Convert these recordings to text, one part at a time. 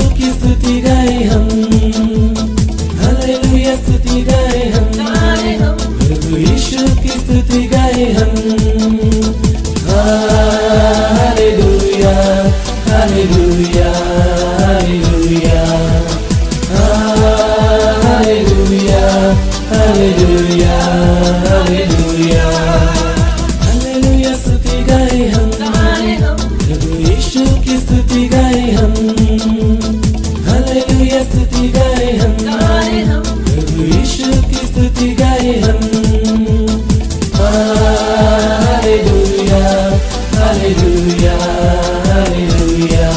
की स्तुति गाए हम, हालेलुया स्तुति गाए हम, प्रभु यीशु की स्तुति गाए हम। Hallelujah hallelujah hallelujah hallelujah hallelujah hallelujah hallelujah स्तुति गाए हम, प्रभु यीशु की स्तुति गाए हम, हालेलुया स्तुति गाए हम, प्रभु यीशु की स्तुति गाए हम। Hallelujah hallelujah hallelujah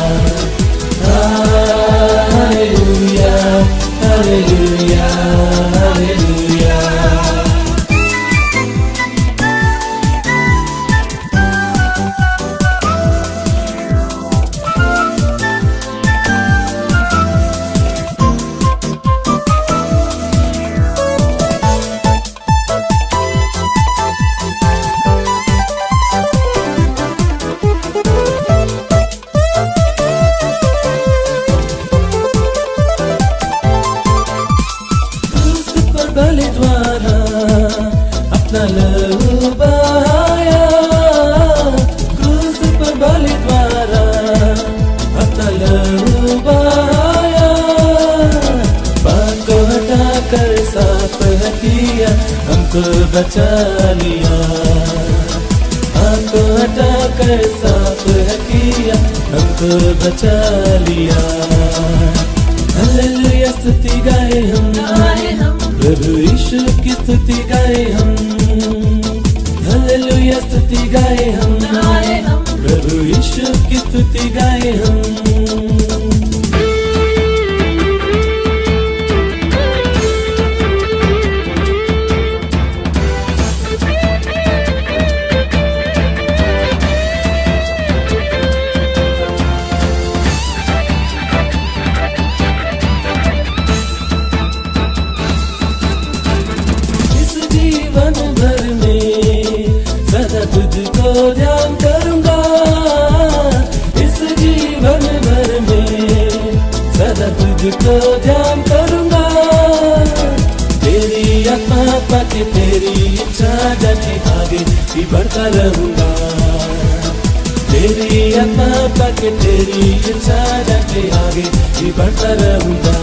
hallelujah hallelujah hallelujah. बलि द्वारा अपना लहू बहाया, क्रूस पर बलि द्वारा अपना लहू बहाया। पाप को हटा कर साफ किया, हमको बचा लिया। पाप को हटा कर साफ किया, हमको बचा लिया। हालेलुया स्तुति गाए हम, प्रभु यीशु की स्तुति गाए हम, हालेलुया स्तुति गाए हम, प्रभु यीशु की स्तुति गाए हम। तुझको ध्यान करूंगा इस जीवन भर में, सदा तुझको ध्यान करूंगा। तेरी आत्मा पाके तेरी इच्छा जाके आगे भी बढ़ता रहूंगा। तेरी आत्मा पाके तेरी इच्छा जाके आगे भी बढ़ता रहूंगा।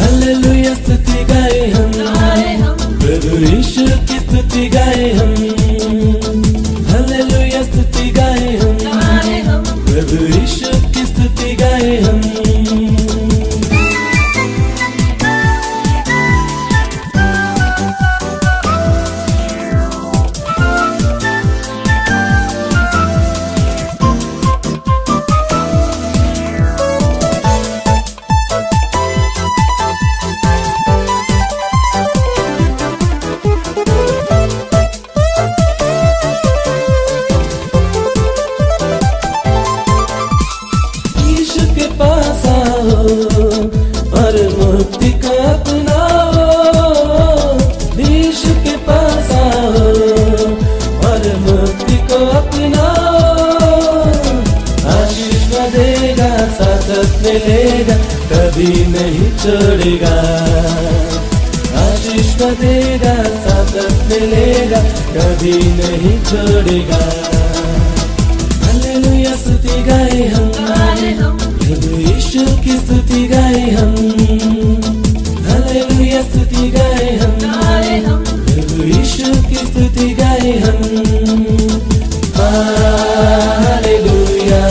हालेलुया स्तुति गाए हम, प्रभु यीशु की स्तुति गाए हम, हालेलुया स्तुति गाए हम, प्रभु यीशु की स्तुति गाए हम। और मुक्ति को अपनाओ, यीशु के पास आओ और मुक्ति को अपनाओ। आशीष देगा साथ मिलेगा, कभी नहीं छोड़ेगा। आशीष देगा साथ मिलेगा, कभी नहीं छोड़ेगा। हालेलुया स्तुति गाए हम, प्रभु यीशु की स्तुति गाए हम, हालेलुया स्तुति गाए हम, प्रभु यीशु की स्तुति गाए हम। Hallelujah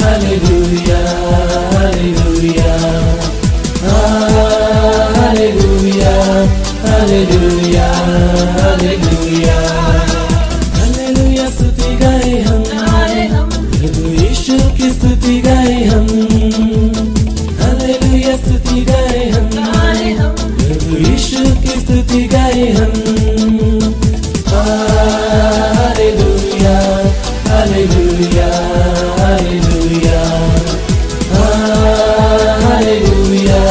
hallelujah hallelujah hallelujah hallelujah hallelujah hallelujah स्तुति गाए हम, प्रभु यीशु की स्तुति गाए हम, हालेलुया स्तुति गाए हम, प्रभु यीशु की स्तुति गाए हम। Hallelujah hallelujah hallelujah hallelujah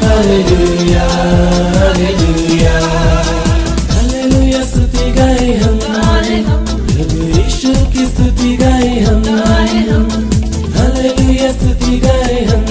hallelujah hallelujah hallelujah स्तुति गाए हम, प्रभु यीशु की स्तुति गाए हम, हालेलुया स्तुति गाए हम,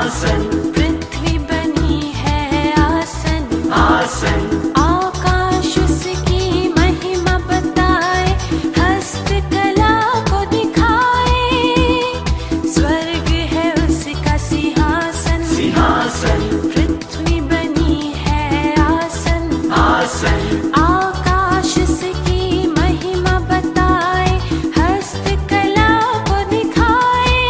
आसन, पृथ्वी बनी है आसन, आसन, आकाश उसकी महिमा बताए, हस्तकला को दिखाए, स्वर्ग है उसका सिंहासन, सिंहासन, पृथ्वी बनी है आसन, आसन, आकाश उसकी महिमा बताए, हस्तकला को दिखाए,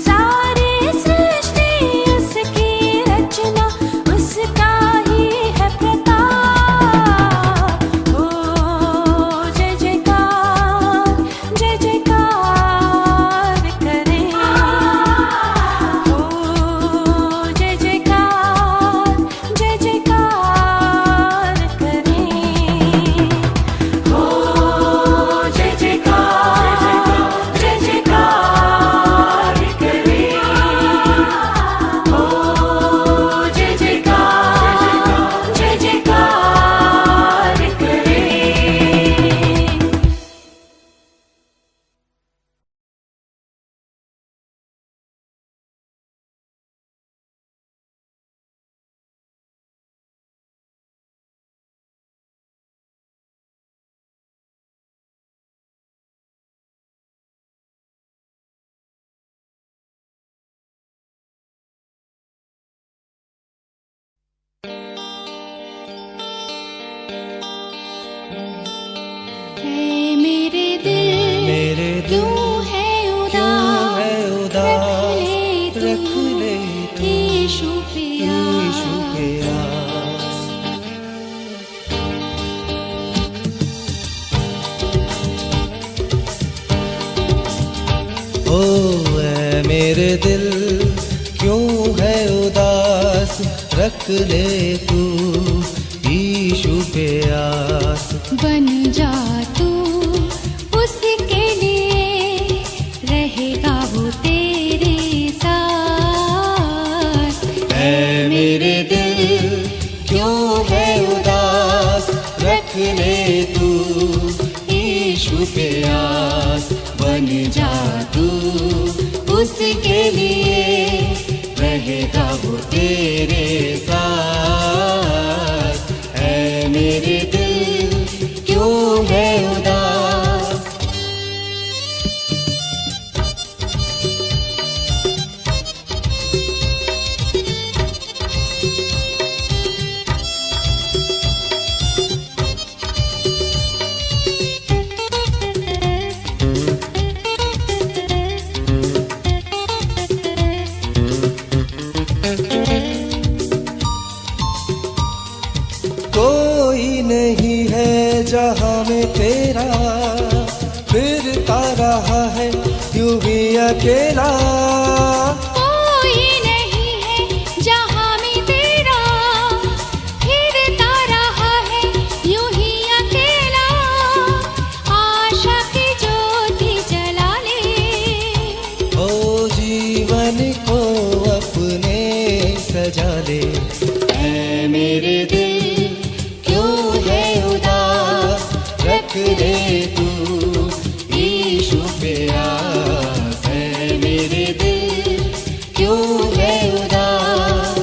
सारी सृष्टि उसकी रचना, उसका ही है प्रताप। ओ जय जयकार, जय जयकार करें, ओ जय जयकार, जय जयकार करें, ओ जय जयकार, जय जयकार करें, ओ जय जयकार, जय जयकार करें। है मेरे दिल मेरे दिल क्यों है क्यों है उदास, उदास, रख ले तू यीशु पे यीशु पे आस। आस। ओ ऐ मेरे दिल क्यों है उदास, रख ले तू यीशु पे आस। बन जा तू उसके लिए, रहेगा वो तेरे साथ। ऐ मेरे दिल क्यों है उदास, रख ले तू यीशु पे आस। बन जा तू उसके लिए, रहेगा वो तेरे साथ। ऐ मेरे दिल क्यों है उदास। कोई नहीं है जहां में तेरा, फिरता रहा है यूं ही अकेला। कोई नहीं है जहां में तेरा, फिरता रहा है यूं ही अकेला। आशा की ज्योति जला ले, ओ जीवन को अपने सजा ले। ऐ मेरे दिल क्यों है उदास, रख ले तू यीशु पे आस। ऐ मेरे दिल क्यों है उदास।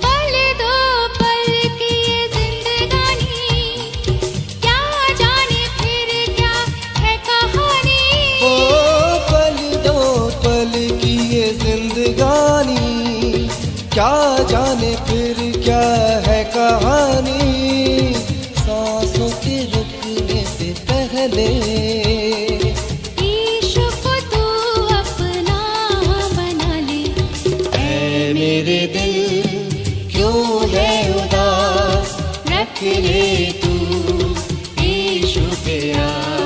पल दो पल की ये जिंदगानी, क्या जाने फिर क्या है कहानी। ओ पल दो पल की ये जिंदगानी, क्या जाने फिर क्या है कहानी। सांसों के रुकने से पहले यीशु को तू अपना बना ले। ऐ मेरे दिल क्यों है उदास, रख ले तू यीशु पे आस।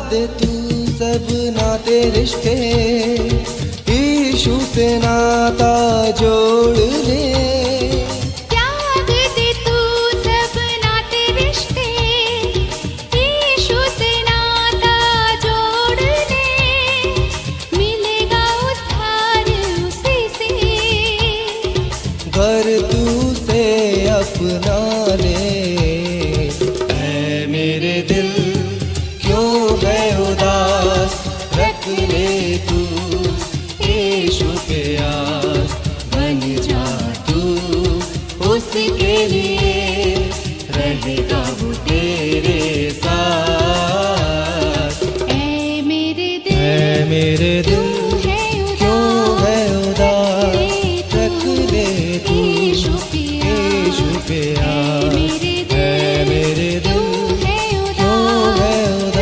दे तू सब नाते रिश्ते, यीशु से नाता जोड़ ले। त्याग दे तू सब नाते रिश्ते, यीशु से नाता जोड़ ले। मिलेगा उद्धार उसी से, घर तू से अपना ले। ऐ मेरे दिल क्यों है उदास, रख ले तू यीशु पे आस। बन जा तू उसके लिए, रहेगा वो तेरे साथ। ऐ मेरे दिल, ऐ मेरे दिल है क्यों है उदास, रख ले तू यीशु पे यीशु पे आस। ऐ मेरे दिल क्यों है उदास,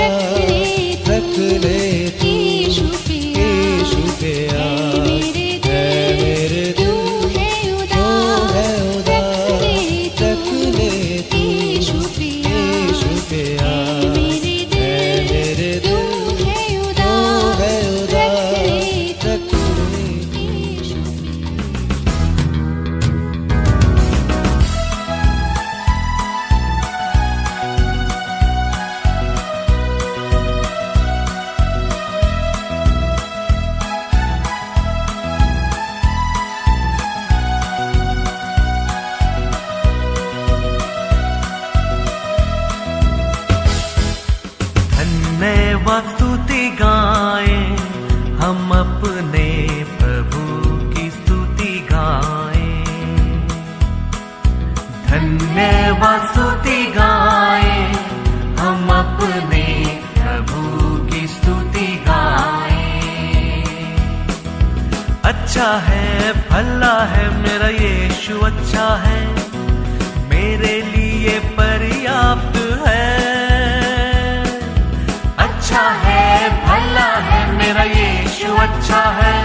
रख ले तू यीशु पे यीशु पे आस। ऐ मेरे दिल क्यों है उदास, रख ले तू यीशु पे आस। ऐ मेरे दिल क्यों है उदास, रख ले। धन्यवाद स्तुति गाएं, हम अपने प्रभु की स्तुति गाएं। धन्यवाद स्तुति गाएं, हम अपने प्रभु की स्तुति गाएं। अच्छा है, भला है, मेरा यीशु अच्छा है, मेरे लिए पर्याप्त है। अच्छा है, भला है, मेरा यीशु अच्छा है,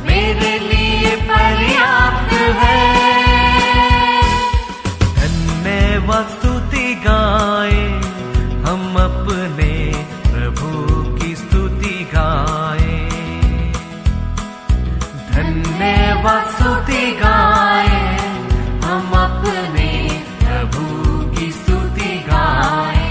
मेरे लिए पर्याप्त है। धन्यवाद स्तुति गाएं, हम अपने प्रभु की स्तुति गाएं। धन्यवाद स्तुति गाएं, हम अपने प्रभु की स्तुति गाएं।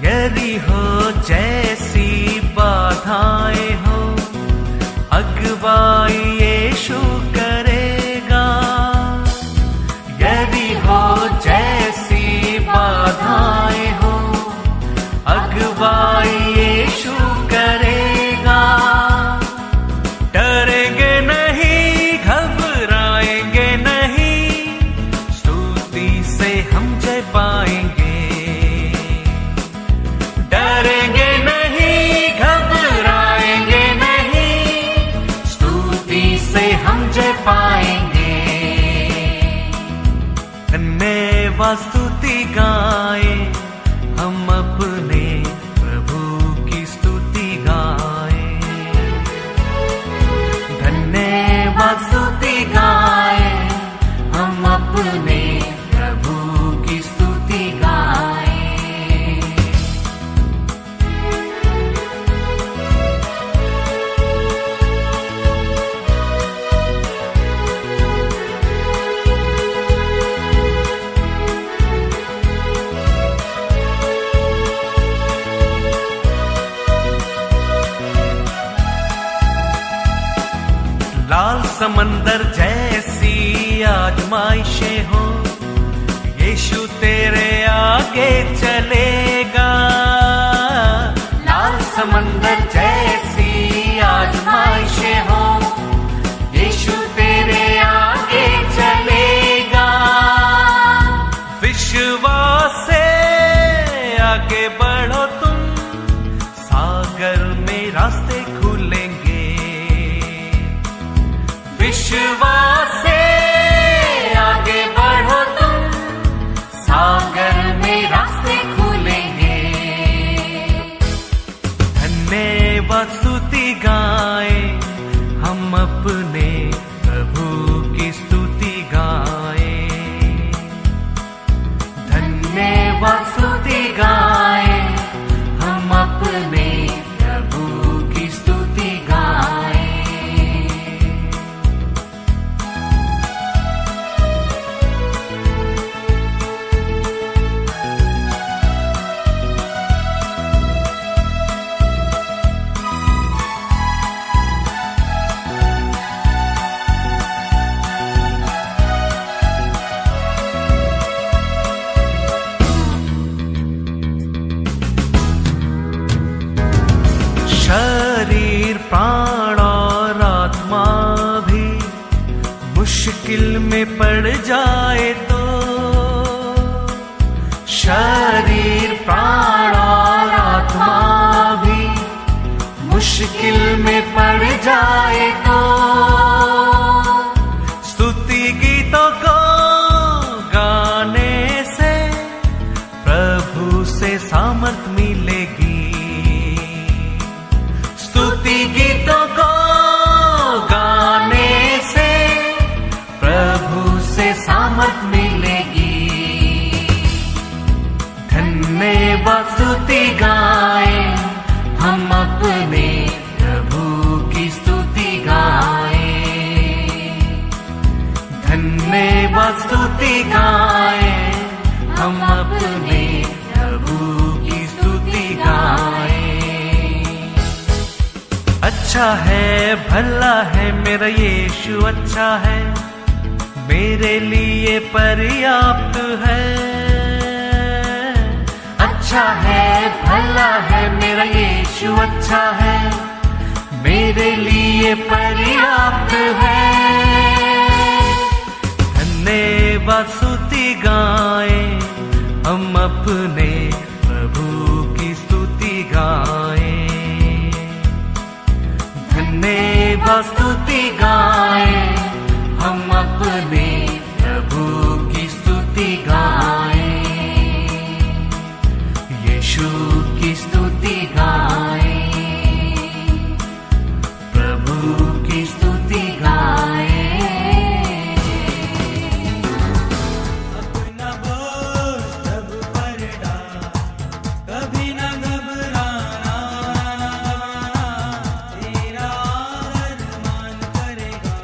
यदि हो जैसी बाधाएं हो, अगुवाई यीशु करेगा। यदि हो जैसी बाधाएं हो, अगुवाई यीशु करेगा। डरेंगे नहीं, घबराएंगे नहीं, स्तुति से हम जय पाएंगे। डरेंगे नहीं, घबराएंगे नहीं, स्तुति से हम जय पाएंगे। धन्यवाद स्तुति गाएं, हम अपने प्रभु की स्तुति गाएं। धन्यवाद स्तुति गाएं, हम अपने प्रभु की स्तुति गाएं। लाल समंदर जैसी आजमाइशें हो, यीशु तेरे आगे चलेगा। लाल समंदर जैसी आजमाइशें हो, यीशु तेरे आगे चलेगा। विश्वास से आगे बढ़ो तुम, सागर में रास्ते खुलेंगे। विश्वास से अपने प्रभु की स्तुति गाएं, धन्यवाद स्तुति गाएं, हम अपने प्रभु की स्तुति गाएं। शरीर प्राण और आत्मा भी मुश्किल में पड़ जाए तो, शरीर प्राण और आत्मा भी मुश्किल में पड़ जाए तो, स्तुति गीतों को गाने से प्रभु से सामर्थ मिलेगी, स्तुति गीतों को गाने से प्रभु से सामर्थ मिलेगी। धन्यवाद स्तुति गाएं, हम अपने प्रभु की स्तुति गाएं, धन्यवाद स्तुति गाएं, हम अपने प्रभु की स्तुति गाएं। अच्छा है, भला है, मेरा यीशु अच्छा है, मेरे लिए पर्याप्त है। अच्छा है, भला है, मेरा यीशु अच्छा है, मेरे लिए पर्याप्त है। धन्यवाद स्तुति गाएं, हम अपने प्रभु की स्तुति गाएं, धन्यवाद स्तुति गाएं, हम अपने प्रभु की स्तुति गाएं, यीशु की स्तुति गाएं, प्रभु की स्तुति गाएं। अपना बोझ सब पर डाल, कभी न घबराना, तेरा अरमान करेगा,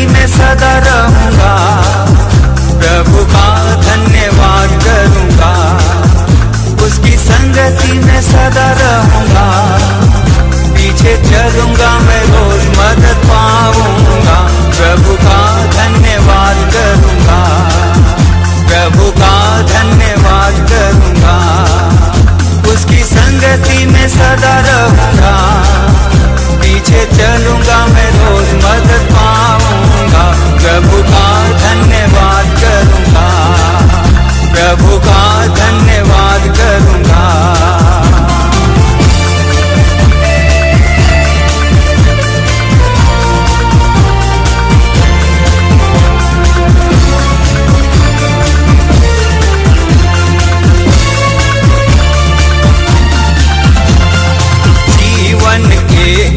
में सदा रहूंगा, प्रभु का धन्यवाद करूंगा। उसकी संगति में सदा रहूंगा, पीछे चलूंगा मैं रोज मदद पाऊंगा। प्रभु का धन्यवाद करूंगा, प्रभु का धन्यवाद करूंगा। उसकी संगति में सदा रहूंगा, पीछे चलूंगा मैं रोज मदद पाऊंगा। प्रभु का धन्यवाद करूंगा, प्रभु का धन्यवाद करूंगा।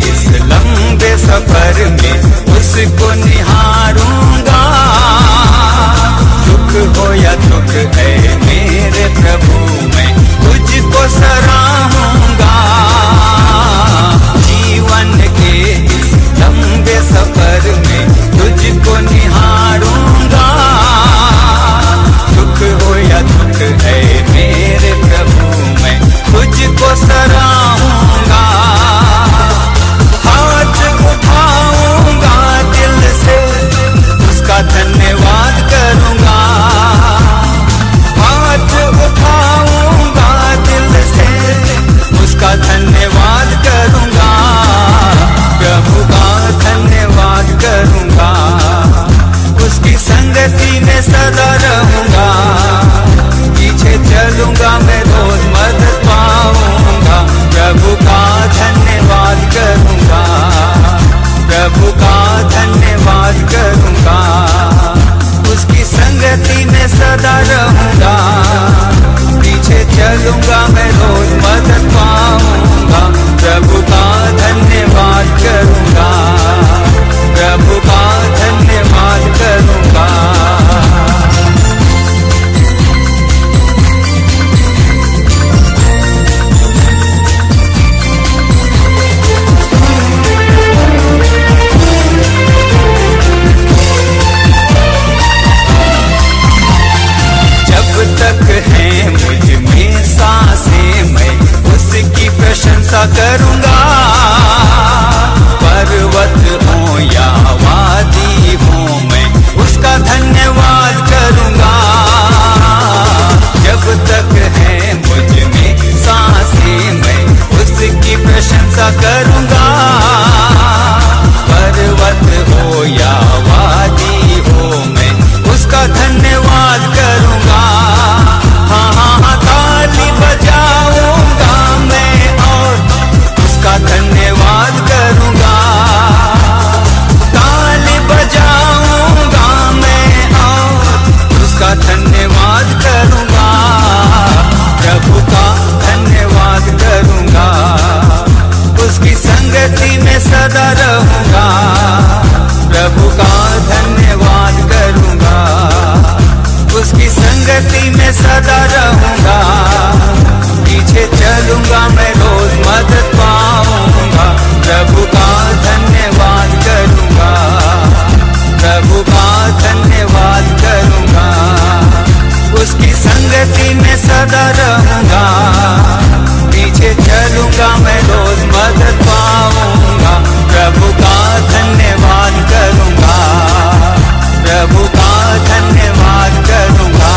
इस लंबे सफर में उसको निहारूंगा, सुख हो या दुख है मेरे प्रभु मैं तुझको सराहूंगा। जीवन के इस लंबे सफर में तुझको निहारूंगा, सुख हो या दुख है मेरे प्रभु मैं तुझको सराहूंगा। उठाऊंगा दिल से उसका धन्यवाद करूंगा, हाथ उठाऊंगा दिल से उसका धन्यवाद करूंगा। प्रभु का धन्यवाद करूंगा, उसकी संगति में सदा रहूंगा, पीछे चलूंगा मैं रोज मदद पाऊंगा। प्रभु का धन्यवाद करूंगा, प्रभु का धन्यवाद करूंगा। उसकी संगति में सदा रहूंगा, पीछे चलूंगा मैं रोज मदद पाऊंगा। प्रभु का धन्यवाद करूंगा, प्रभु का धन्यवाद करूंगा। है मुझ में सांसें मैं उसकी प्रशंसा करूंगा। पर्वत हो या वादी हो मैं उसका धन्यवाद करूंगा। जब तक है मुझ में सांसें मैं उसकी प्रशंसा करूंगा। पर्वत हो या वादी हो मैं उसका धन्यवाद करूंगा। हाँ, ताली बजाऊंगा मैं और उसका धन्यवाद करूंगा। ताली बजाऊंगा मैं और उसका धन्यवाद करूंगा। प्रभु का धन्यवाद करूंगा, उसकी संगति में सदा रहूंगा। प्रभु का धन्यवाद करूंगा, उसकी संगति में सदा रहूंगा, पीछे चलूंगा मैं रोज मदद पाऊंगा। प्रभु का धन्यवाद करूंगा, प्रभु का धन्यवाद करूंगा। उसकी संगति में सदा रहूंगा, पीछे चलूंगा मैं रोज मदद पाऊंगा। प्रभु का धन्यवाद करूंगा, प्रभु का धन्यवाद करूंगा।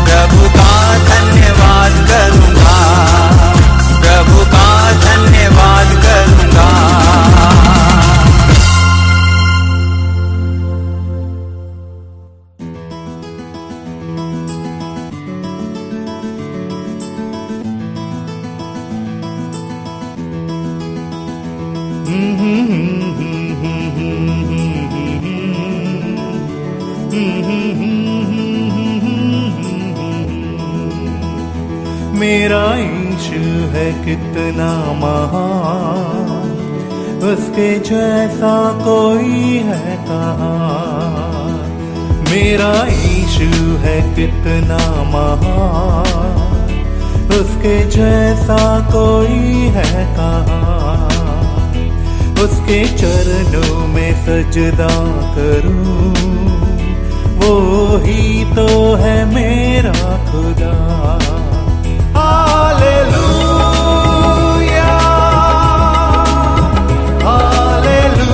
प्रभु का धन्यवाद करूंगा, प्रभु का धन्यवाद करूंगा। मेरा यीशु है कितना महान, उसके जैसा कोई है कहाँ। मेरा यीशु है कितना महान, उसके जैसा कोई है कहाँ। उसके चरणों में सजदा करूं, वो ही तो है मेरा खुदा। Hallelujah, hallelujah,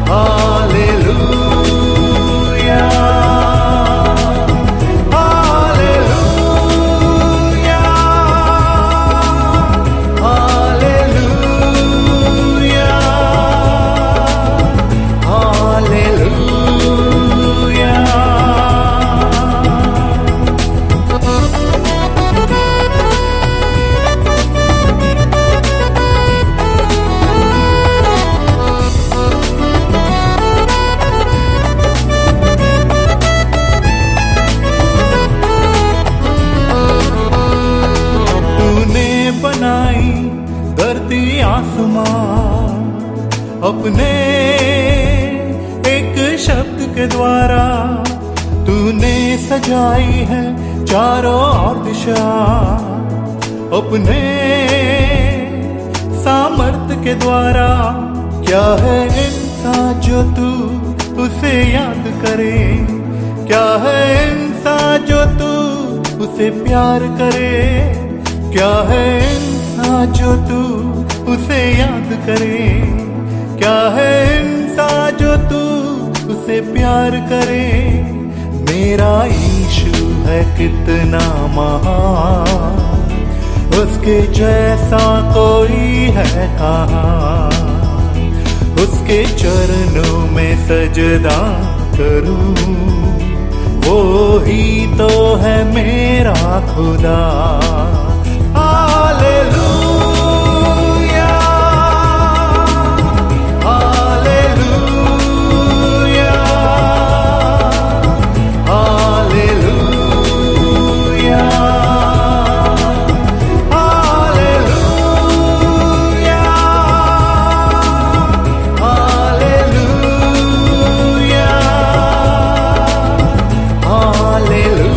hallelujah, hallelujah, hallelujah, hallelujah. तूने बनाई धरती आसमां अपने एक शब्द के द्वारा, तूने सजाई है चारों ओर दिशा अपने सामर्थ्य के द्वारा। क्या है इंसान जो तू उसे याद करे, क्या है इंसान जो तू उसे प्यार करे, क्या है इंसान जो तू उसे याद करे, क्या है इंसान जो तू उसे प्यार करे। मेरा यीशु है कितना महान, उसके जैसा कोई है कहाँ। उसके चरणों में सजदा करूं, वो ही तो है मेरा खुदा। Hallelujah, hallelujah, hallelujah, hallelujah, hallelujah, hallelujah.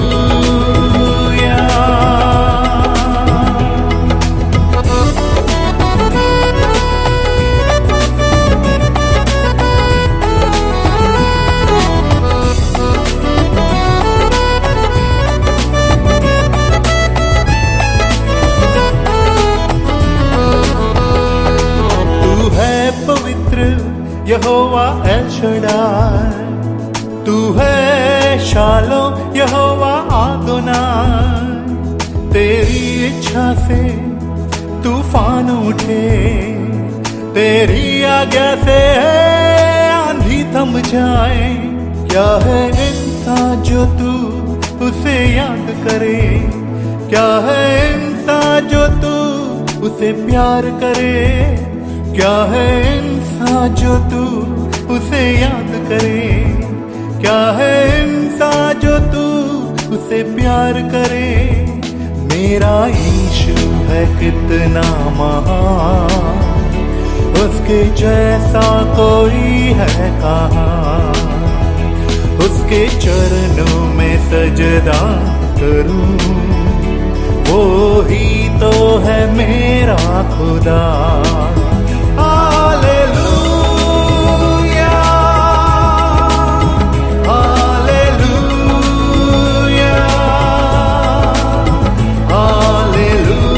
तू है पवित्र यहोवा एल शडाई, तू है शालोम यहोवा आदोनाई। तेरी इच्छा से तूफान उठे, तेरी आज्ञा से आंधी थम जाए। क्या है इंसान जो तू उसे याद करे, क्या है इंसान जो तू उसे प्यार करे, क्या है इंसान जो तू उसे याद करे, क्या है इंसान जो तू उसे प्यार करे। मेरा यीशु है कितना महान, उसके जैसा कोई है कहाँ। उसके चरणों में सजदा करूं, वो ही तो है मेरा खुदा। Hallelujah, hallelujah, hallelujah,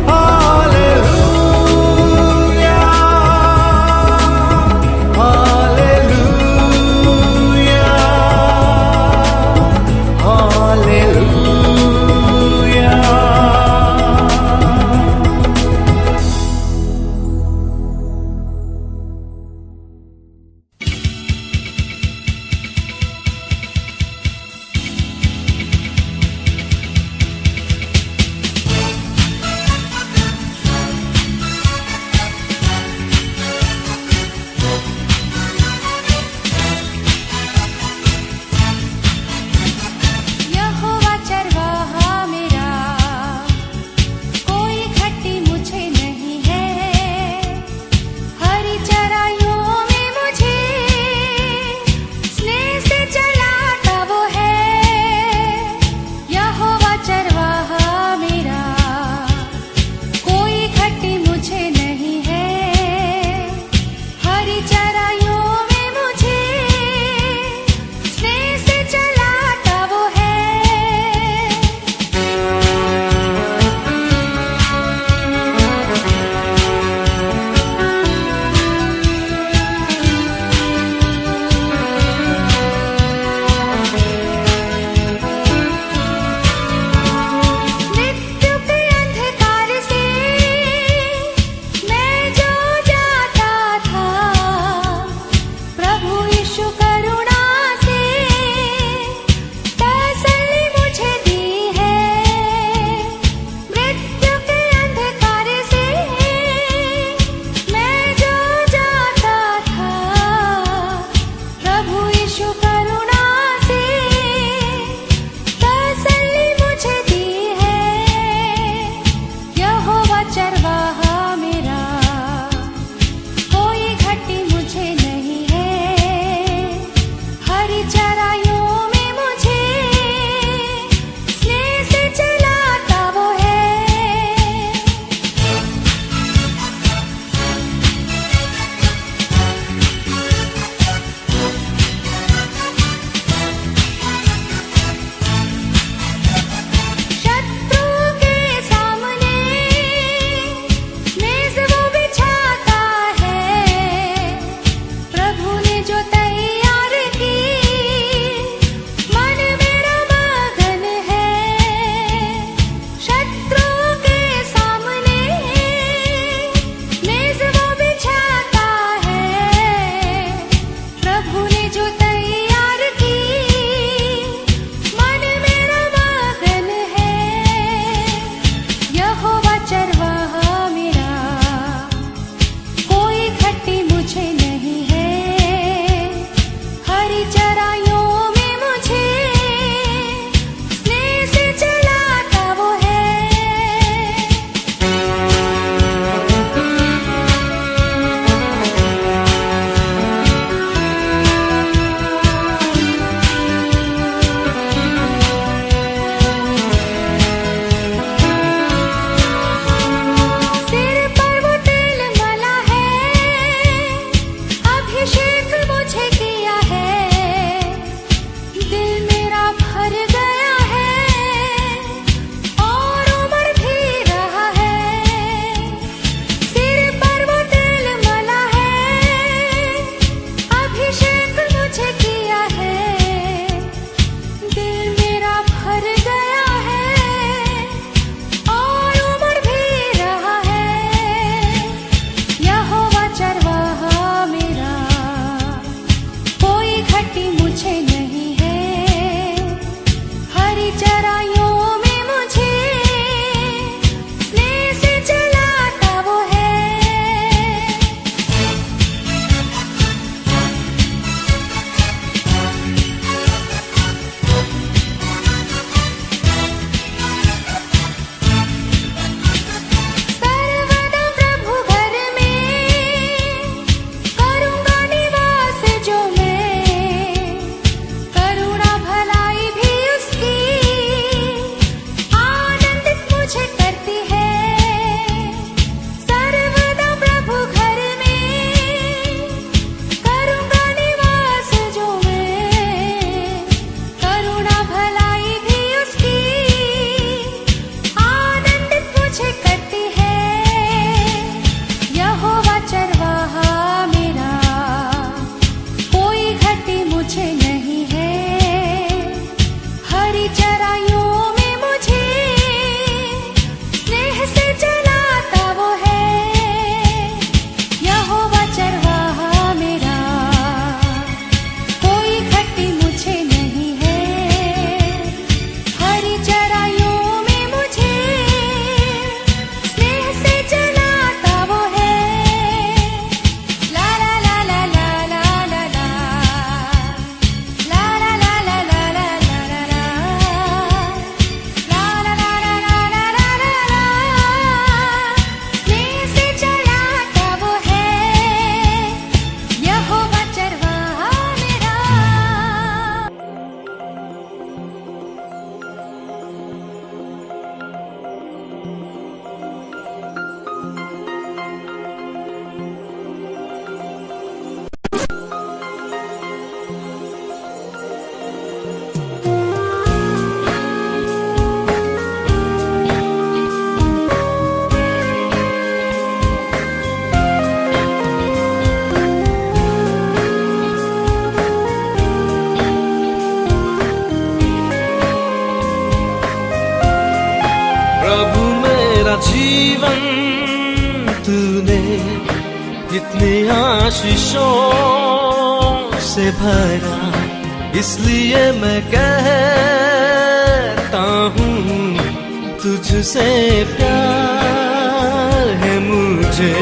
hallelujah, hallelujah, hallelujah. जीवन तूने इतनी आशीषों से भरा, इसलिए मैं कहता हूँ तुझसे प्यार है मुझे,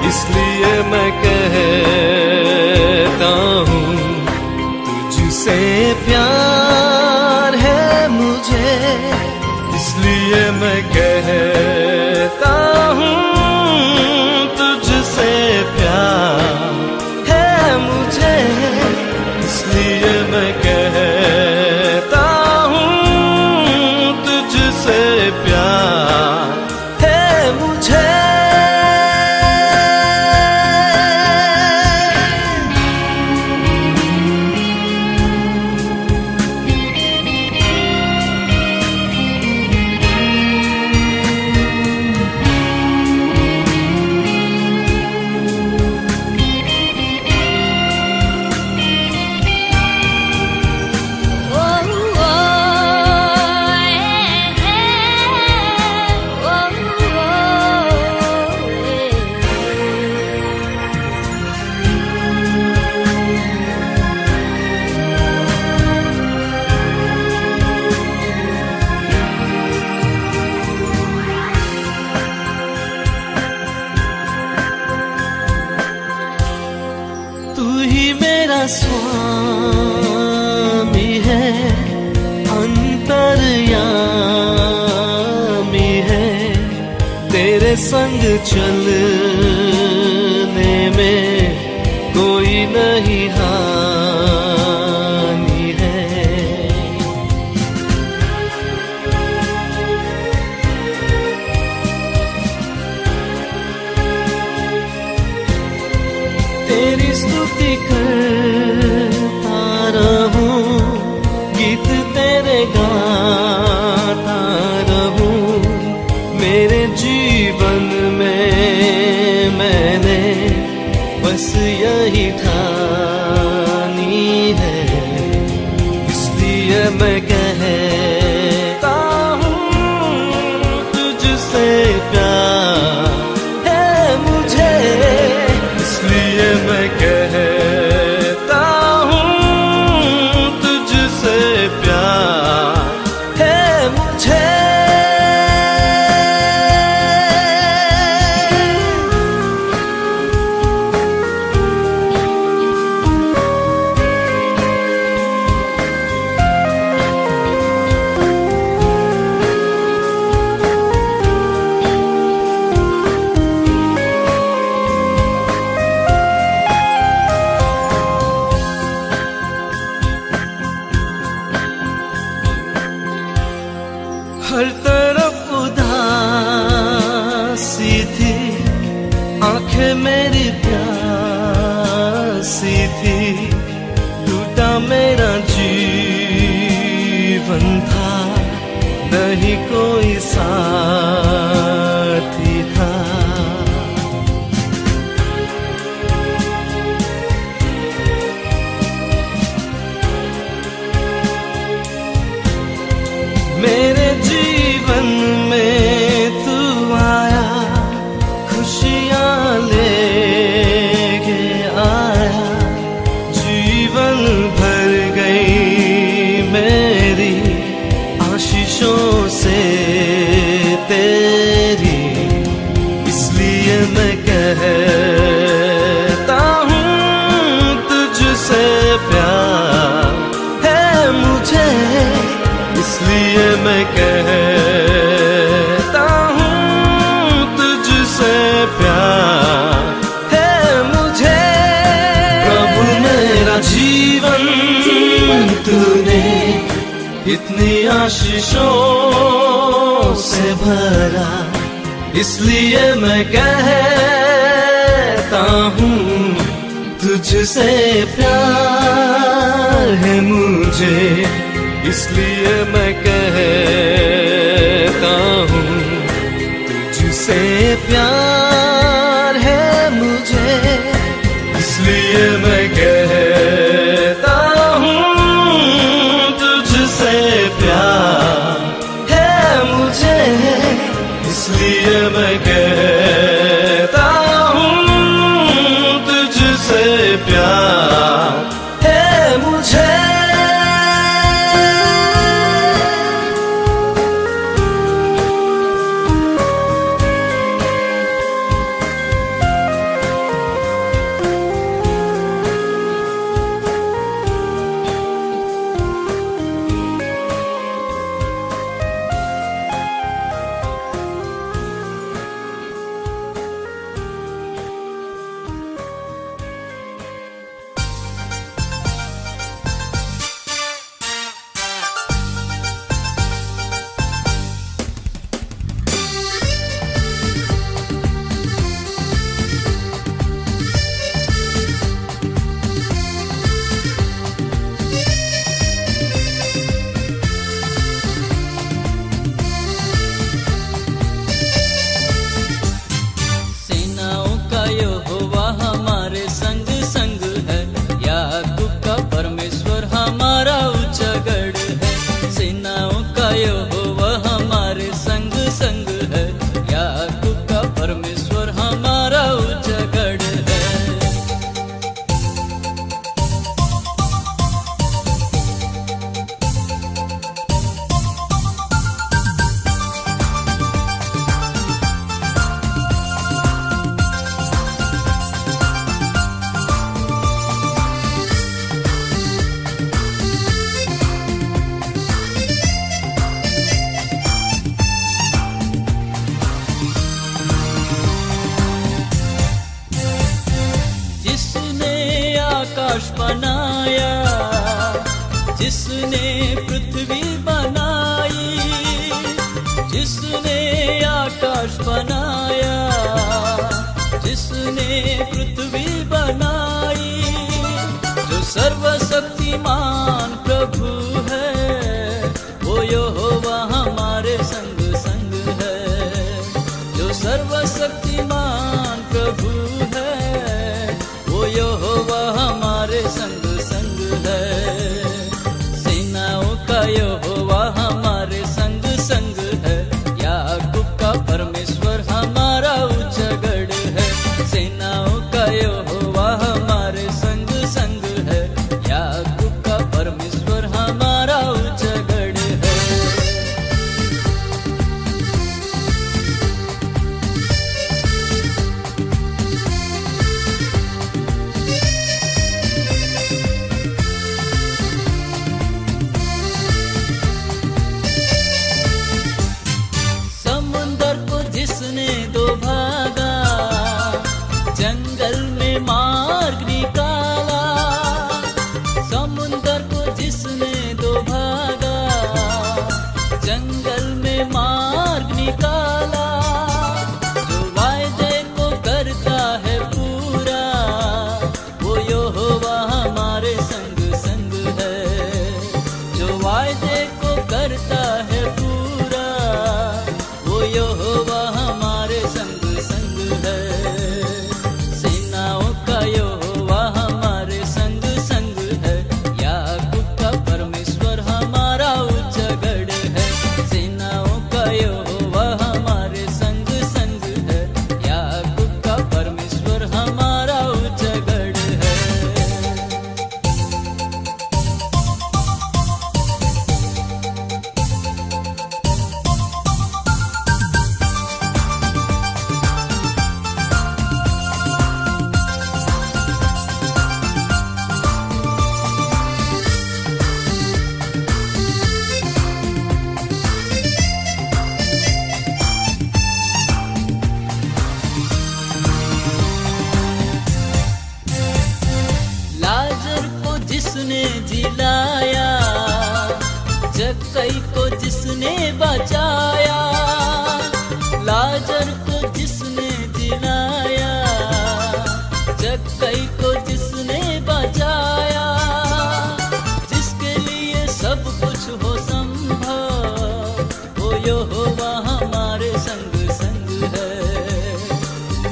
इसलिए मैं कहता हूँ तुझसे प्यार है मुझे, इसलिए मैं कहता हूँ तुझसे प्यार है मुझे, इसलिए मैं कहता हूँ तुझसे प्यार है मुझे। स्वामी है, अंतर्यामी है, तेरे संग चलने में कोई नहीं हानि है। तेरी स्तुति करता रहूं, गीत तेरे गाता रहूं, मेरे जीवन में मैंने बस यही ठानी है, इसलिए मैं कहता हूँ तुझसे प्यार है मुझे, इसलिए मैं कहता हूँ तुझसे प्यार है मुझे। हर तरफ उदासी थी, आंखें मेरी प्यासी थी, टूटा मेरा जीवन था, नहीं कोई साथी था। मेरे जीवन में तू आया, खुशियाँ लेके आया, जीवन भर गई मेरी आशीषों से तेरी, इसलिए मैं कहता हूँ तुझसे प्यार है मुझे, इसलिए मैं कहता हूँ तुझसे प्यार है मुझे। प्रभु मेरा जीवन तूने इतनी आशीषों से भरा, इसलिए मैं कहता हूँ तुझसे प्यार है मुझे, इसलिए मैं कहता हूँ तुझसे प्यार है मुझे, इसलिए मैं कहता हूँ तुझसे प्यार है मुझे, इसलिए जिसने पृथ्वी बनाई, जिसने आकाश बनाया, जिसने पृथ्वी बनाई, जो सर्वशक्तिमान प्रभु है, वो यहोवा हमारे संग संग है। जो सर्वशक्तिमान प्रभु है, वो यहोवा हमारे संग संग है। सेनाओं का यहोवा हमारे संग संग है, याकूब का परमेश्वर हमारा ऊंचा गढ़ है। सेनाओं का यहोवा हमारे संग संग है, याकूब का परमेश्वर हमारा ऊंचा गढ़ है। समुंदर को जिसने दो भागा, जंगल में मार्ग निकाला। समुंदर को जिसने दो भागा, जंगल में मार्ग निकाला। जो वायदे को करता है पूरा, वो यहोवा हमारे संग संग है। जो वायदे को करता है पूरा, वो यहोवा हमारे संग संग है। सेनाओं का यहोवा हमारे संग संग है, याकूब का परमेश्वर हमारा ऊंचा गढ़ है। सेनाओं का यहोवा हमारे संग संग है, याकूब का परमेश्वर हमारा ऊंचा गढ़ है। लाजर को जिसने जिलाया, जक्कई को जिसने बचाया। लाजर को जिसने जिलाया, जक्कई को जिसने बचाया। जिसके लिए सब कुछ हो संभव, वो यहोवा हमारे संग संग है।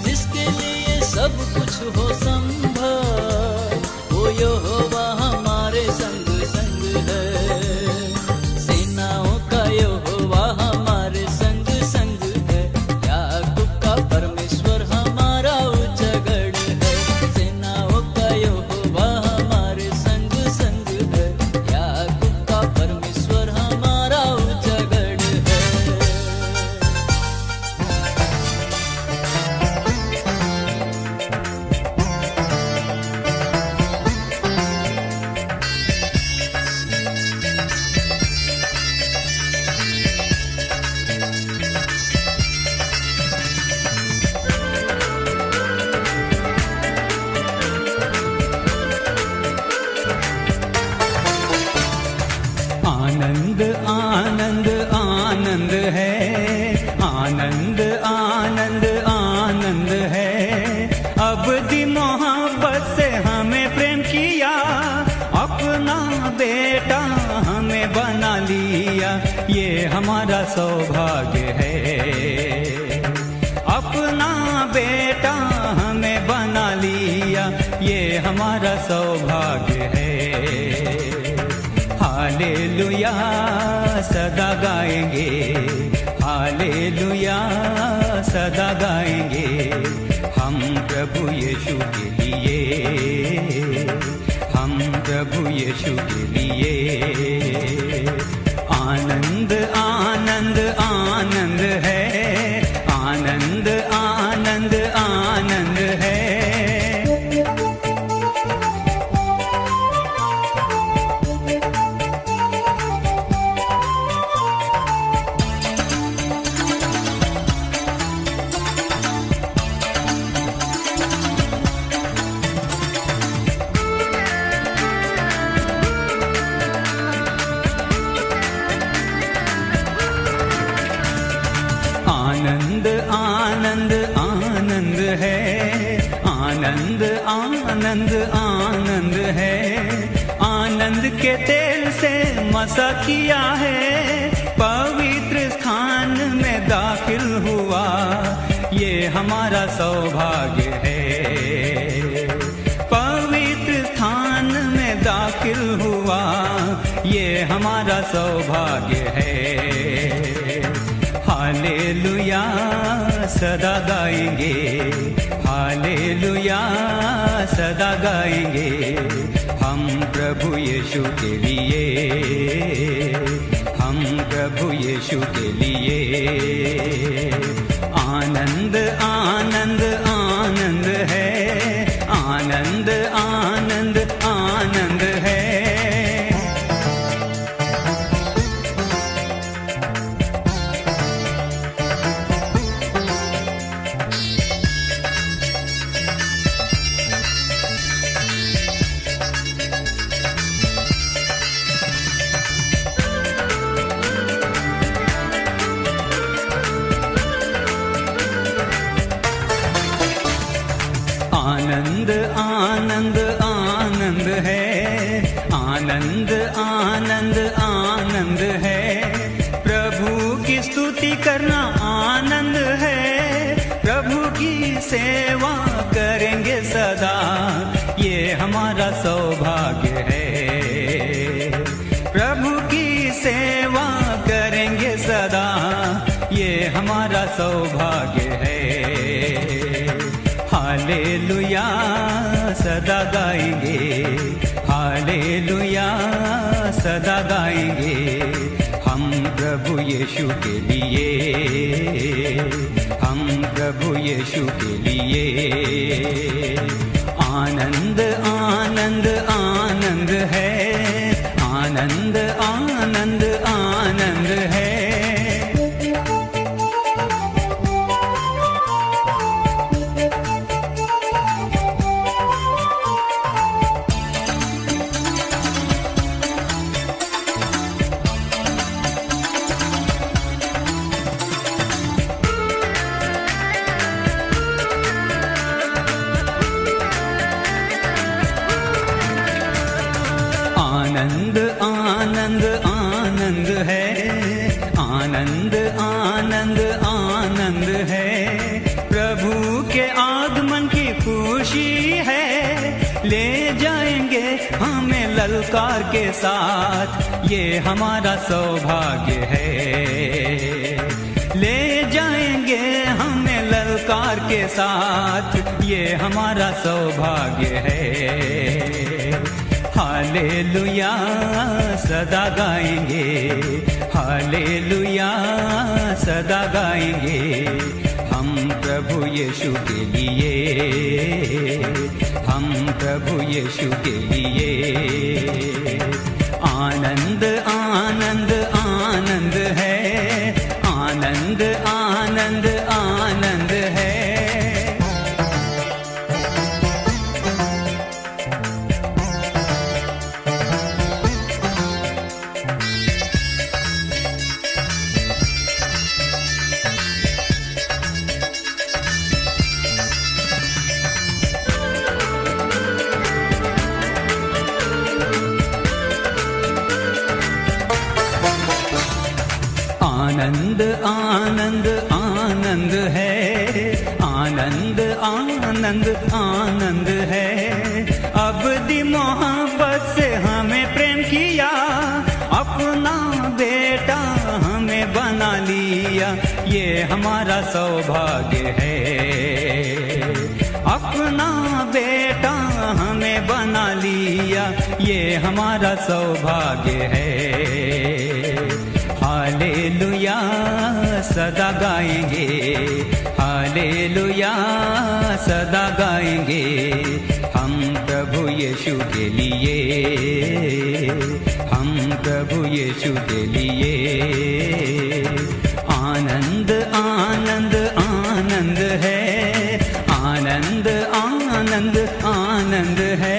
जिसके लिए सब कुछ हो संभव, वो यहोवा हमारे संग संग है। सेनाओं का यहोवा हमारे संग संग है, याकूब का परमेश्वर हमारा ऊंचा गढ़ है। सेनाओं का यहोवा हमारे संग संग है, याकूब का परमेश्वर हमारा ऊंचा गढ़ है। आनंद आनंद आनंद है, आनंद आनंद आनंद है। अब दी मोहब्बत से हमें प्रेम किया, अपना बेटा हमें बना लिया, ये हमारा सौभाग्य है। अपना बेटा हमें बना लिया, ये हमारा सौभाग्य है। हालेलुया सदा गाएंगे, हालेलुया सदा गाएंगे हम प्रभु यीशु के लिए, हम प्रभु यीशु के लिए। आनंद आनंद आनंद है, आनंद आनंद आनंद है। है, आनंद आनंद आनंद है। आनंद के तेल से मसा किया है, पवित्र स्थान में दाखिल हुआ, ये हमारा सौभाग्य है। पवित्र स्थान में दाखिल हुआ, ये हमारा सौभाग्य है। हालेलुया सदा गाएंगे, हालेलुया सदा गाएंगे, हम प्रभु यीशु के लिए, हम प्रभु यीशु के लिए। आनंद आनंद आनंद है, आनंद आनंद आनंद है। आनंद आनंद आनंद है, आनंद आनंद आनंद है। प्रभु की स्तुति करना आनंद है, प्रभु की सेवा करेंगे सदा, ये हमारा सौभाग्य है। प्रभु की सेवा करेंगे सदा, ये हमारा सौभाग्य है। हालेलुया सदा गाएंगे, हालेलुया सदा गाएंगे, हम प्रभु यीशु के लिए, हम प्रभु यीशु के लिए। आनंद आनंद आनंद है, आनंद आनंद आनंद है। आनंद आनंद आनंद है, आनंद आनंद आनंद है। प्रभु के आगमन की खुशी है, ले जाएंगे हमें ललकार के साथ, ये हमारा सौभाग्य है। ले जाएंगे हमें ललकार के साथ, ये हमारा सौभाग्य है। हालेलुया सदा गाएंगे, हालेलुया सदा गाएंगे, हम प्रभु यीशु के लिए, हम प्रभु यीशु के लिए। आनंद आनंद आनंद है, आनंद आनंद आनंद है। आनंद आनंद आनंद है, आनंद आनंद आनंद है। अबदी मोहब्बत से हमें प्रेम किया, अपना बेटा हमें बना लिया, ये हमारा सौभाग्य है। अपना बेटा हमें बना लिया, ये हमारा सौभाग्य है। हालेलुया सदा गाएंगे, हालेलुया सदा गाएंगे, हम प्रभु यीशु के लिए, हम प्रभु यीशु के लिए। आनंद आनंद आनंद है, आनंद आनंद आनंद है।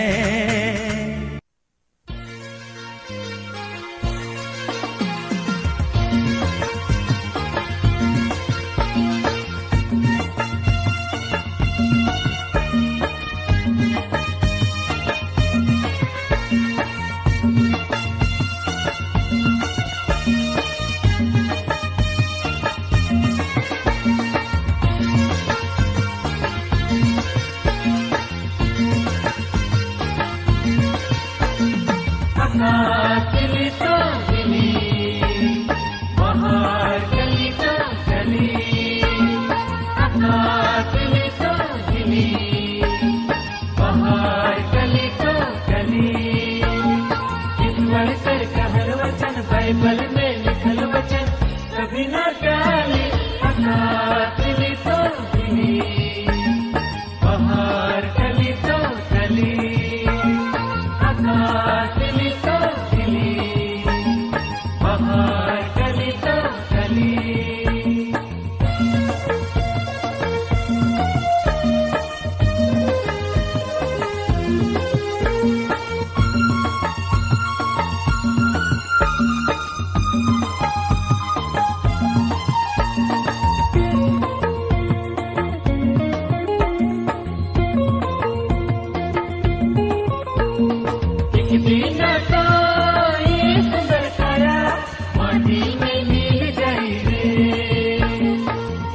माटी में मिल जाई रे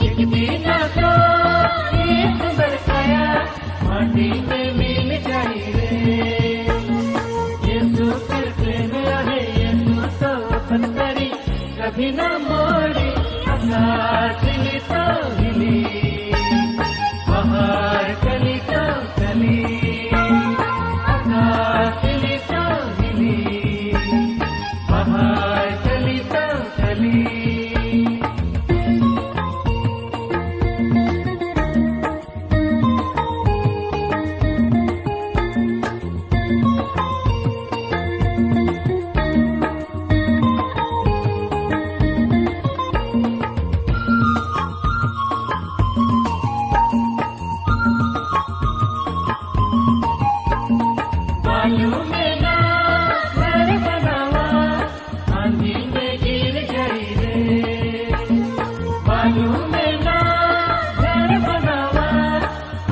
एक दिन तो ये सुंदर काया माटी में मिल जाई रे यीशु फिर प्रेम रहे यीशु तो अपन करी कभी न मोड़ी आकाश हिली तो हिली बाहर कली तो कली आकाश हिली तो हिली बाहर कली तो कली बालू में ना घर बनावा आंधी में गिर जाई रे बालू में ना घर बनावा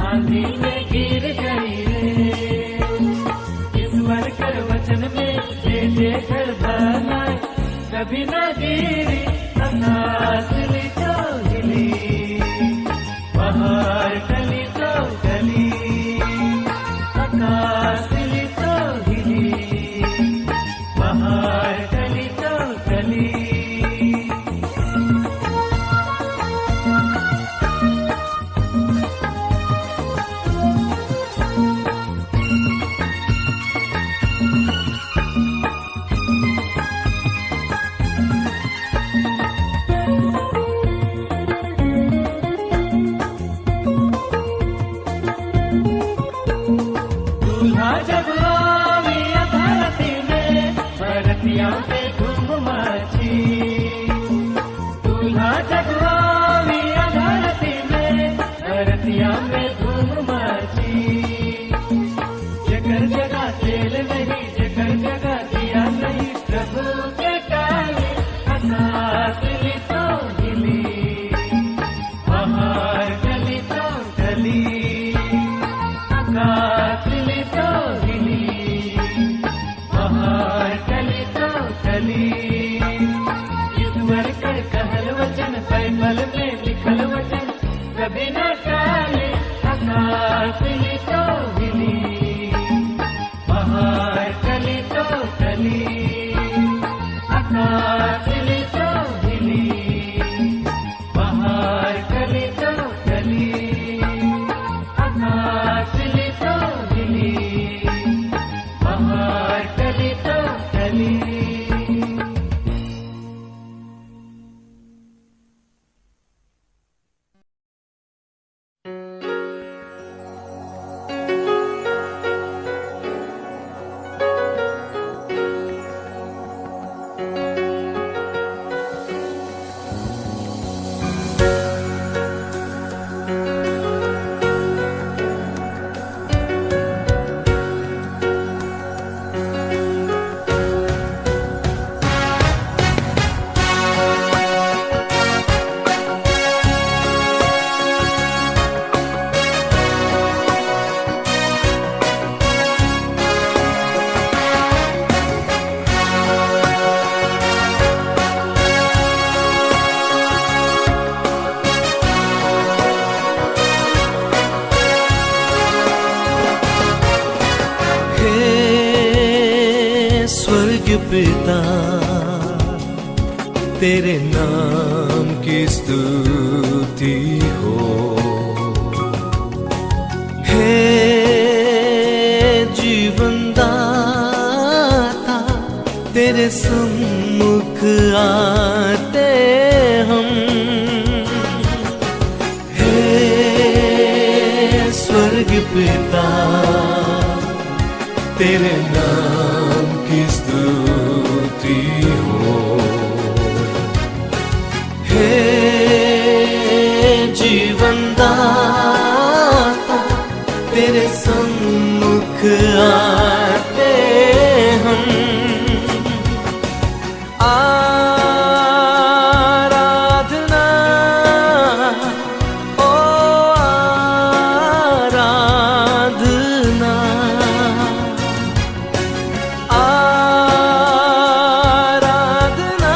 आंधी में गिर जाई रे ईश्वर कर वचन में जे घर बनाए कभी ना गिरी आकाश हिली तो हिली बाहर कली तो कली आकाश हिली तो हिली बाहर कली तो कली दूल्हा जब आवी धरती में बरतिया पे धूम मची दूल्हा जब आवी धरती में बरतिया में धूम मची जगर जगह तेल नहीं जगर जगह दिया नहीं प्रभु के काले आकाश हिली तो हिली बाहर गली तो गली आकाश हिली तो हिली बाहर गली तो गली ईश्वर कर कहल वचन बाइबल में लिखल वचन कभी न टाले आकाश हिली तो हिली बाहर गली तो गली आकाश हिली तो हिली बाहर गली तो गली आकाश हिली तो हिली बाहर गली तो गली स्वर्ग पिता तेरे नाम की स्तुति हो हे जीवन दाता तेरे सम्मुख आते हम हे स्वर्ग पिता तेरे नाम की स्तुति हो हे जीवन दाता तेरे सम्मुख आते हम आराधना ओ आराधना आराधना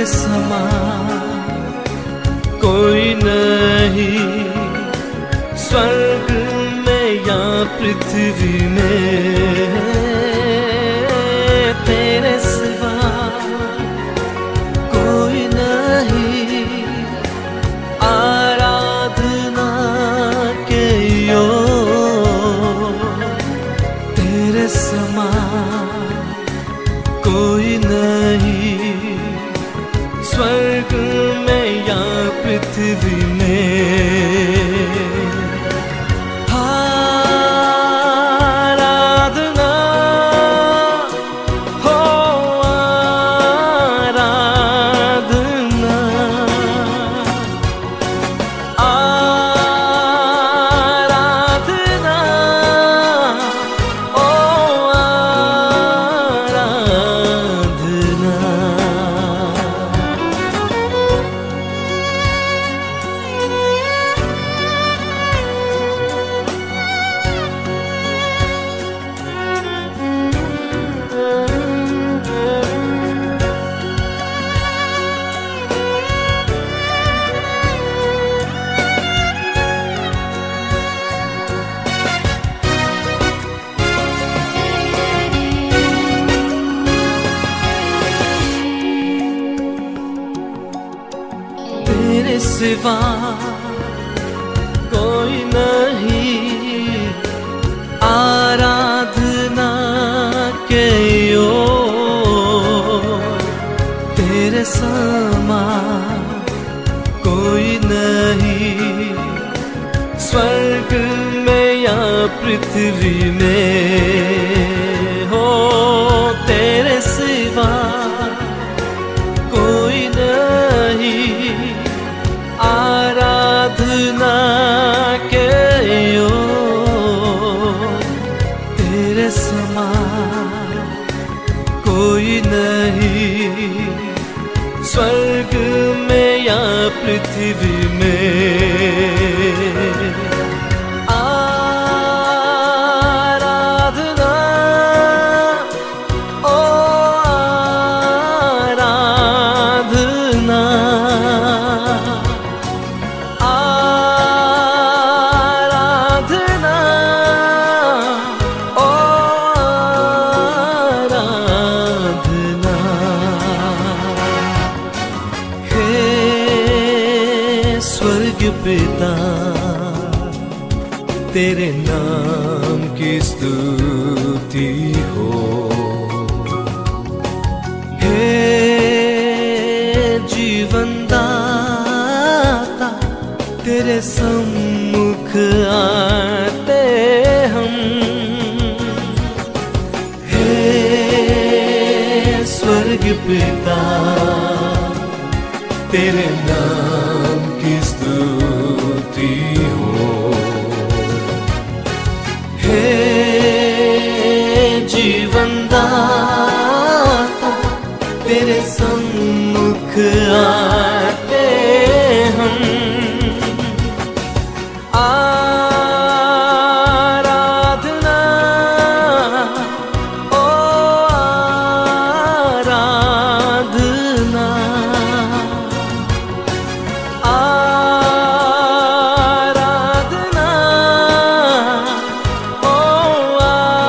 तेरे समान कोई नहीं, स्वर्ग में या पृथ्वी में, तेरे सिवा कोई नहीं, आराधना के योग्य तेरे समान कोई नहीं, स्वर्ग में या पृथ्वी में। आराधना हो आराधना, आराधना ओ आराधना। तेरे सिवा कोई नहीं, आराधना के योग्य तेरे समान कोई नहीं, स्वर्ग में या पृथ्वी में। हो तेरे सिवा कोई नहीं, आराधना के योग्य तेरे समान कोई नहीं, स्वर्ग में या पृथ्वी में। आराधना ओ आराधना, आराधना ओ आराधना। हे स्वर्ग पिता, तेरे नाम की स्तुति हो। हे जीवन दाता, तेरे सम्मुख आते हम। हे स्वर्ग पिता, तेरे नाम की स्तुति हो। हे जीवन दाता, तेरे सम्मुख आते हम। आराधना ओ आराधना, आराधना ओ आराधना।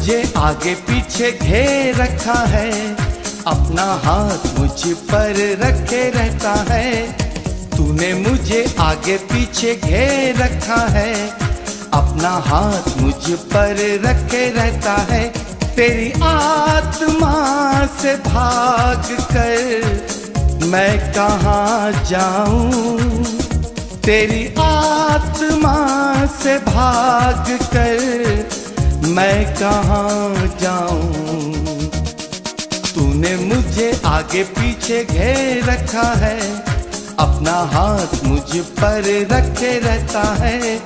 मुझे आगे पीछे घेर रखा है, अपना हाथ मुझ पर रखे रहता है। तूने मुझे आगे पीछे घेर रखा है, अपना हाथ मुझ पर रखे रहता है। तेरी आत्मा से भाग कर मैं कहाँ जाऊं, तेरी आत्मा से भाग कर मैं कहाँ जाऊं। तूने मुझे आगे पीछे घेर रखा है, अपना हाथ मुझ पर रखे रहता है।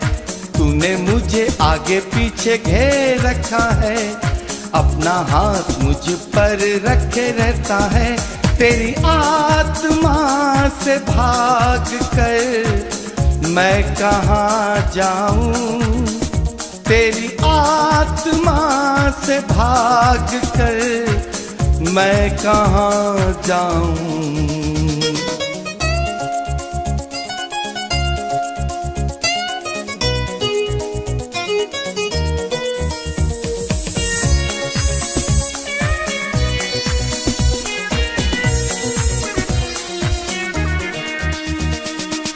तूने मुझे आगे पीछे घेर रखा है, अपना हाथ मुझ पर रखे रहता है। तेरी आत्मा से भाग कर मैं कहाँ जाऊं, तेरी आत्मा से भाग कर मैं कहाँ जाऊं।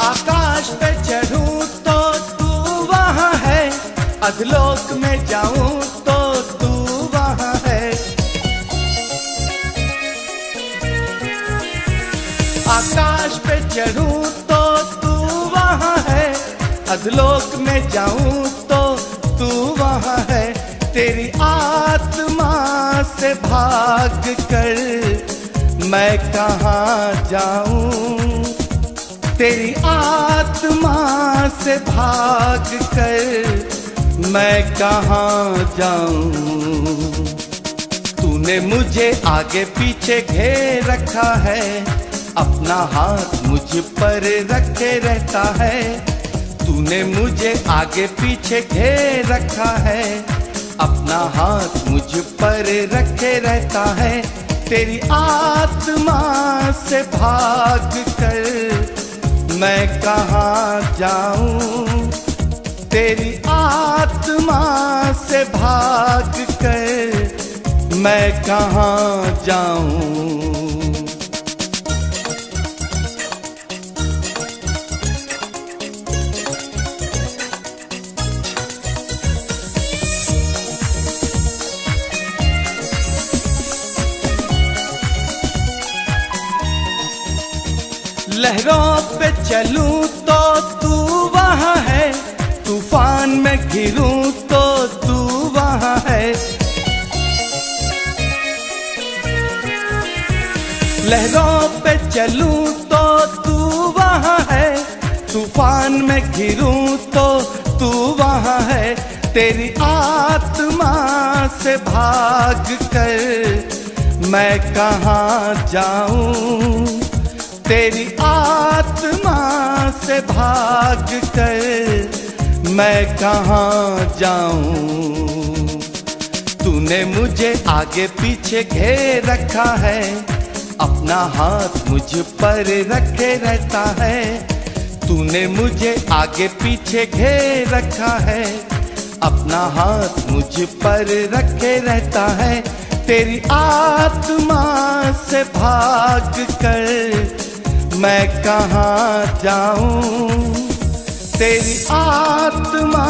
आकाश पे चढ़ूं तो तू वहाँ है, अधलोक में जाऊं तो तू वहाँ है। आकाश पे चढ़ूं तो तू वहाँ है, अधलोक में जाऊं तो तू वहाँ है। तेरी आत्मा से भाग कर मैं कहाँ जाऊं, तेरी आत्मा से भाग कर मैं कहाँ जाऊं। तूने मुझे आगे पीछे घेर रखा है, अपना हाथ मुझ पर रखे रहता है। तूने मुझे आगे पीछे घेर रखा है, अपना हाथ मुझ पर रखे रहता है। तेरी आत्मा से भाग कर मैं कहाँ जाऊं, तेरी आत्मा से भाग कर मैं कहाँ जाऊं। लहरों पे चलूं तो तू वहाँ है, तूफान में घिरूं तो तू वहाँ है। लहरों पे चलूं तो तू वहाँ है, तूफान में घिरूं तो तू वहाँ है। तेरी आत्मा से भाग कर मैं कहाँ जाऊं, तेरी आत्मा से भाग कर मैं कहाँ जाऊं। तूने मुझे आगे पीछे घेर रखा है, अपना हाथ मुझ पर रखे रहता है। तूने मुझे आगे पीछे घेर रखा है, अपना हाथ मुझ पर रखे रहता है। तेरी आत्मा से भाग कर मैं कहाँ जाऊं, तेरी आत्मा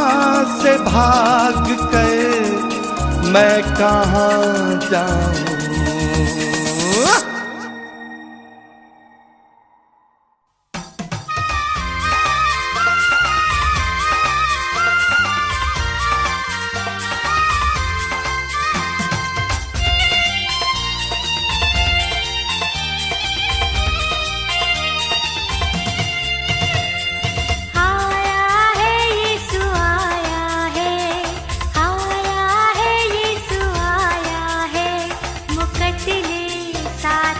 से भाग कर मैं कहाँ जाऊं। साथ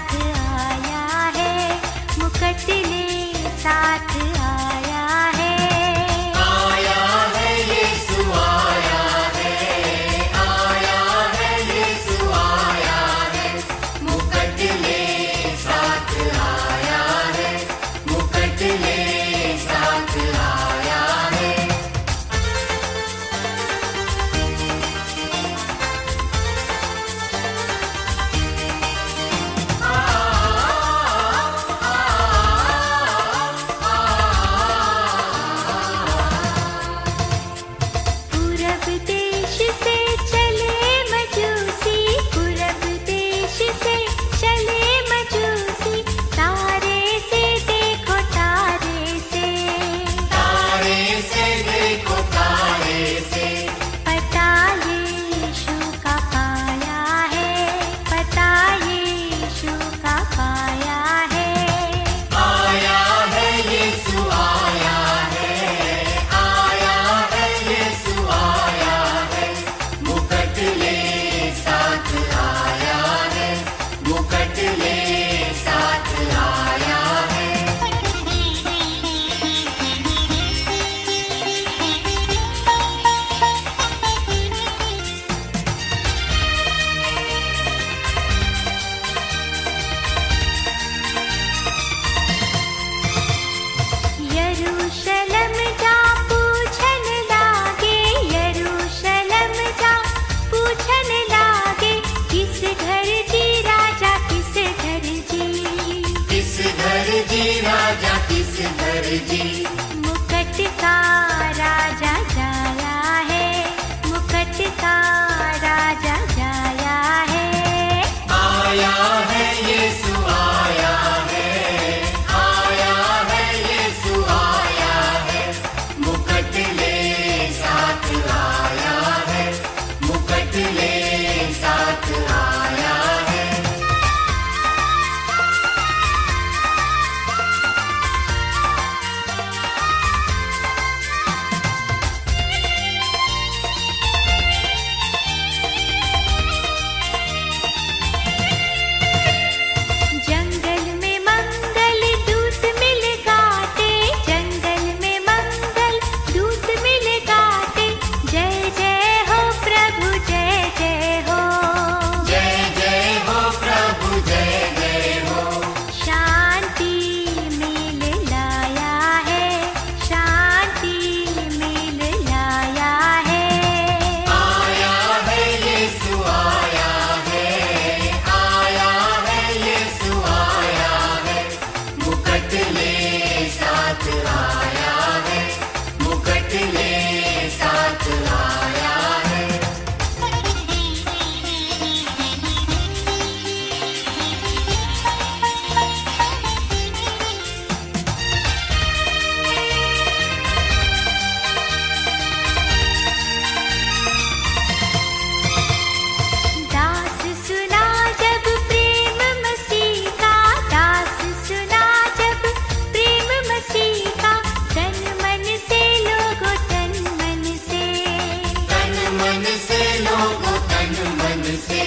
मन से लोगों तन मन से।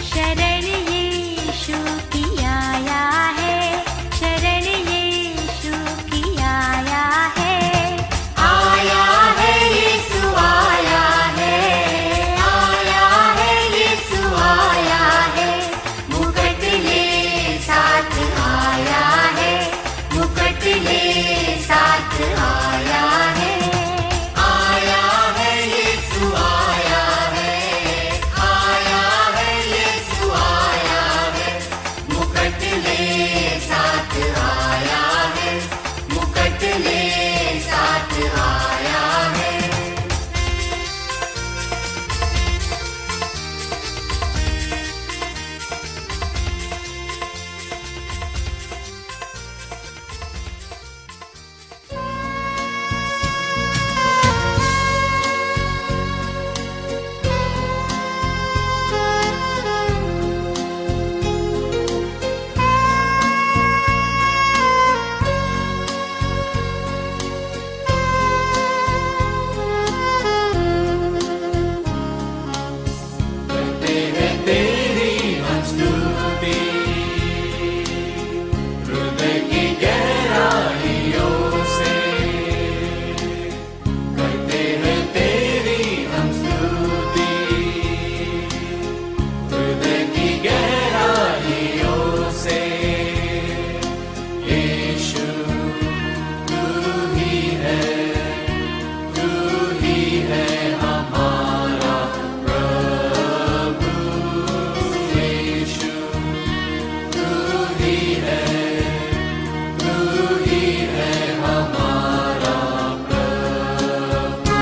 शरण यीशु की आया है, शरण यीशु की आया है। आया है यीशु आया है, आया है यीशु आया है। मुकुट ले साथ आया है, मुकुट ले साथ आया है। आया है यीशु आया है, आया है यीशु आया है। मुकुट ले साथ आया है, मुकुट ले साथ आया है। करते हैं तेरी हम स्तुति, हृदय की गहराइयों से। करते हैं तेरी हम स्तुति, हृदय की गहराइयों से। यीशु तू ही है हमारा प्रभु। यीशु तू ही है हमारा प्रभु।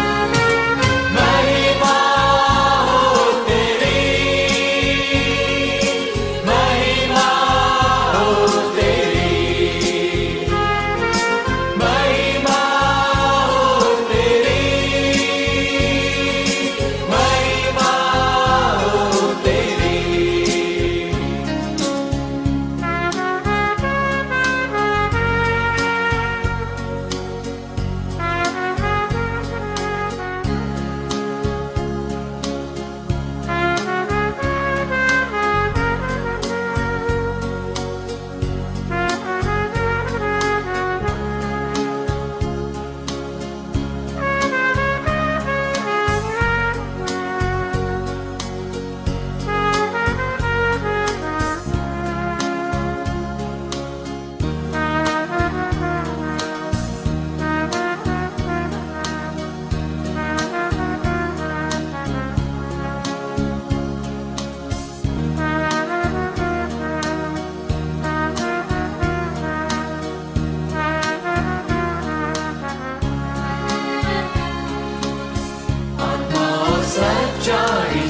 महिमा हो तेरी, महिमा हो तेरी, महिमा हो तेरी, महिमा हो तेरी। आत्मा और सच्चाई